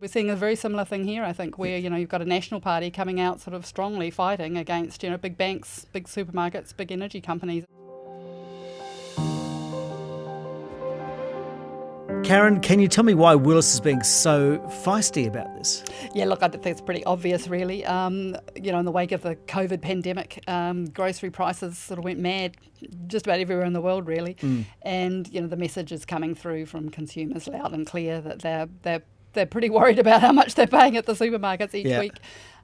We're seeing a very similar thing here, I think, where, you've got a national party coming out sort of strongly fighting against, big banks, big supermarkets, big energy companies. Karen, can you tell me why Willis is being so feisty about this? Yeah, look, I think it's pretty obvious, really. In the wake of the COVID pandemic, grocery prices sort of went mad just about everywhere in the world, really. And, the message is coming through from consumers loud and clear that they're pretty worried about how much they're paying at the supermarkets each week.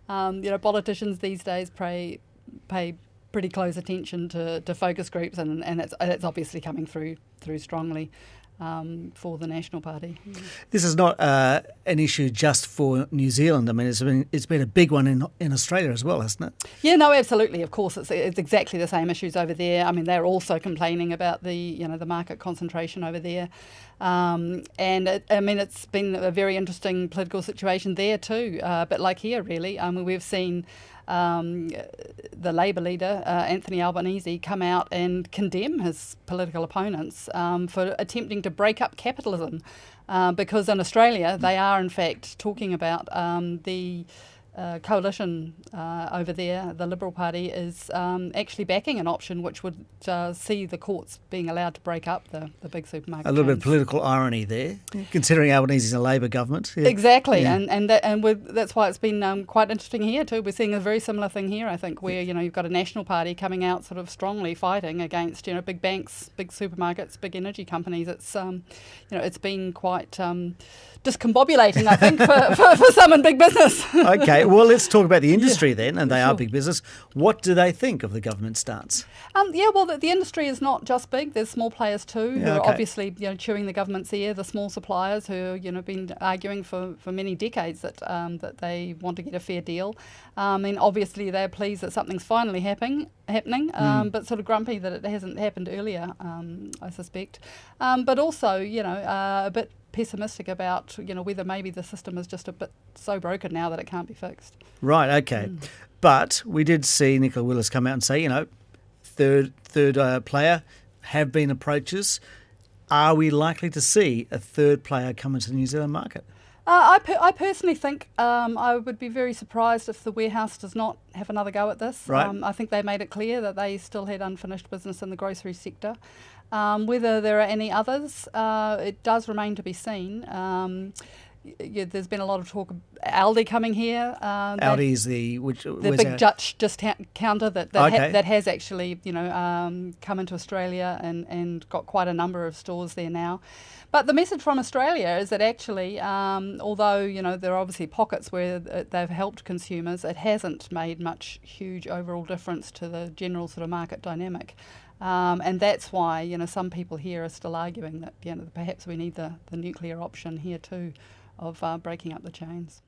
Politicians these days pay pretty close attention to focus groups, and that's obviously coming through strongly for the National Party. This is not an issue just for New Zealand. I mean, it's been a big one in Australia as well, hasn't it? Yeah, no, absolutely. Of course, it's exactly the same issues over there. I mean, they're also complaining about the market concentration over there, and it's been a very interesting political situation there too. But like here, really, we've seen the Labour leader, Anthony Albanese, come out and condemn his political opponents for attempting to break up capitalism, because in Australia they are in fact talking about the coalition over there. The Liberal Party is actually backing an option which would see the courts being allowed to break up the big supermarket A little bit chains. of political irony there, considering Albanese is a Labor government. Yeah. Exactly, Yeah. and that's why it's been quite interesting here too. We're seeing a very similar thing here, I think, where you've got a national party coming out sort of strongly fighting against big banks, big supermarkets, big energy companies. It's it's been quite discombobulating, I think, for some in big business. Okay, well, let's talk about the industry then, and they are big business. What do they think of the government stance? The industry is not just big. There's small players too who are obviously chewing the government's ear. The small suppliers who have been arguing for many decades that they want to get a fair deal. Obviously they're pleased that something's finally happening, but sort of grumpy that it hasn't happened earlier, I suspect. But also, a bit pessimistic about whether maybe the system is just a bit so broken now that it can't be fixed. Right, okay. But we did see Nicola Willis come out and say, third player have been approaches. Are we likely to see a third player come into the New Zealand market? I personally think I would be very surprised if the warehouse does not have another go at this. Right. I think they made it clear that they still had unfinished business in the grocery sector. Whether there are any others, it does remain to be seen. There's been a lot of talk of Aldi coming here. Aldi is the big Dutch discounter that has actually come into Australia and got quite a number of stores there now. But the message from Australia is that actually, although there are obviously pockets where they've helped consumers, it hasn't made much huge overall difference to the general sort of market dynamic. And that's why some people here are still arguing that perhaps we need the nuclear option here too, of breaking up the chains.